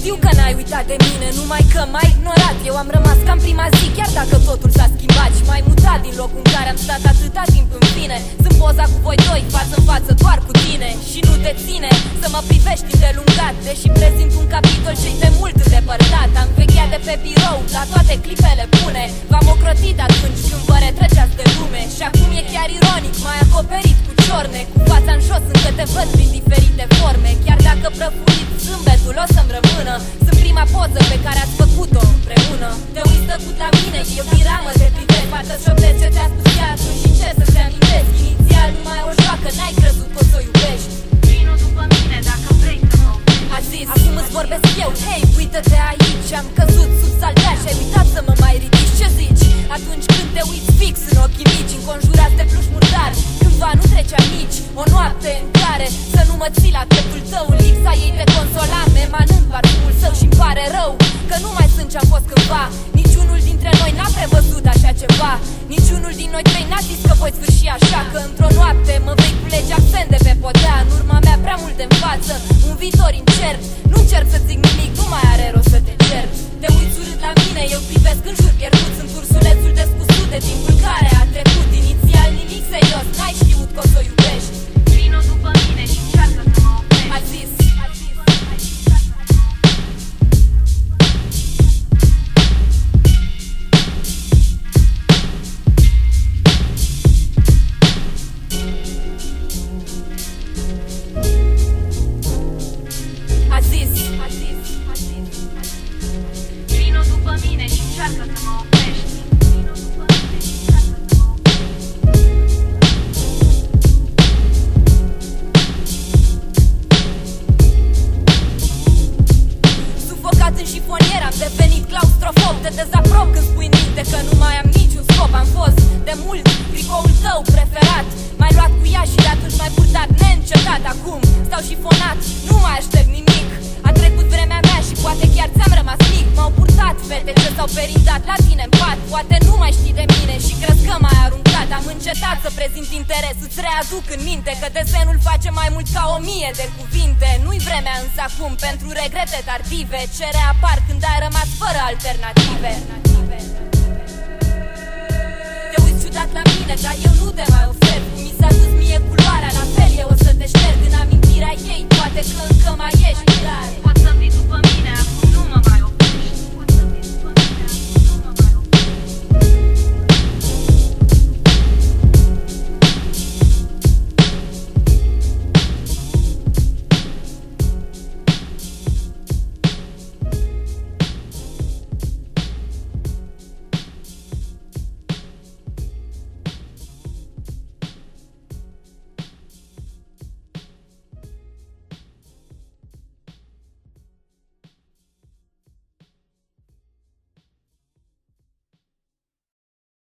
Știu că n-ai uitat de mine, numai că m-ai ignorat. Eu am rămas ca în prima zi, chiar dacă totul s-a schimbat. Și m-ai mutat din locul în care am stat atâta timp în fine. Sunt poza cu voi doi, față în față, doar cu tine. Și nu te ține să mă privești îndelungat, deși prezint un capitol ce-i de mult îndepărtat. Am vechea de pe birou la toate clipele bune. V-am ocrotit atunci când vă retrăgeați de lume. Și acum e chiar ironic, m-ai acoperit cu ciorne. Cu fața în jos încă te văd prin diferite forme. Chiar dacă prăfuit zâmbetul o să-mi rămână, sunt prima poză pe care ați făcut-o împreună. Te uiți tăcut la mine, eu din ramă te privesc. Poate șoptezi ce ți-a spus ea atunci și încerc să-ți amintesc. Inițial numai o joacă, n-ai crezut că o să o iubești. Vino după mine dacă vrei să mă oprești. A zis, acum îți vorbesc eu, hei, uită-te aici. Am căzut sub saltea și ai uitat să mă mai ridici. Ce zici? Atunci când te uiți fix în ochii mici, înconjurați de pluși murdari, cândva nu trecea nici o noapte în care să nu mă ții la dreptul tău. În lipsa ei te consolam, emanând parfumul său. Și-mi pare rău că nu mai sunt ce-am fost cândva. Niciunul dintre noi n-a prevăzut așa ceva. Niciunul din noi trei n-a zis că voi sfârși așa. Că într-o noapte mă vei culege accente pe podea. În urma mea prea mult în față, un viitor incert. Nu încerc să zic nimic, nu mai are rost să te cert. Te uiți urât la mine, eu privesc în jur pierdut. Sunt ursulețul descusut de timpul care a trecut. Inițial nimic serios, n-ai știut că o să o iubești. Vino după mine și încearcă să mă oprești. A zis, Vino după mine și încearcă să mă oprești. Vino după mine și încearcă să mă oprești. sufocat în șifonier, am devenit claustrofob. Te dezaprob când spui în minte că nu mai am niciun scop. Am fost de mult tricoul tău preferat. M-ai luat cu ea și de atunci m-ai purtat neîncetat. Acum stau șifonat, nu mai aștept nimic. A trecut vremea mea și poate chiar ți-am rămas mic. M-au purtat fete ce s-au perindat la tine în pat. Poate nu mai știi de mine și crezi că m-ai aruncat. Am încetat să prezint interes, îți readuc în minte că desenul face mai mult ca 1000 de cuvinte. Nu-i vremea însă acum pentru regrete tardive. Ce reapar când ai rămas fără alternative. Te uiți ciudat la mine, dar eu nu te mai ofer. Cum mi s-a dus mie culoarea la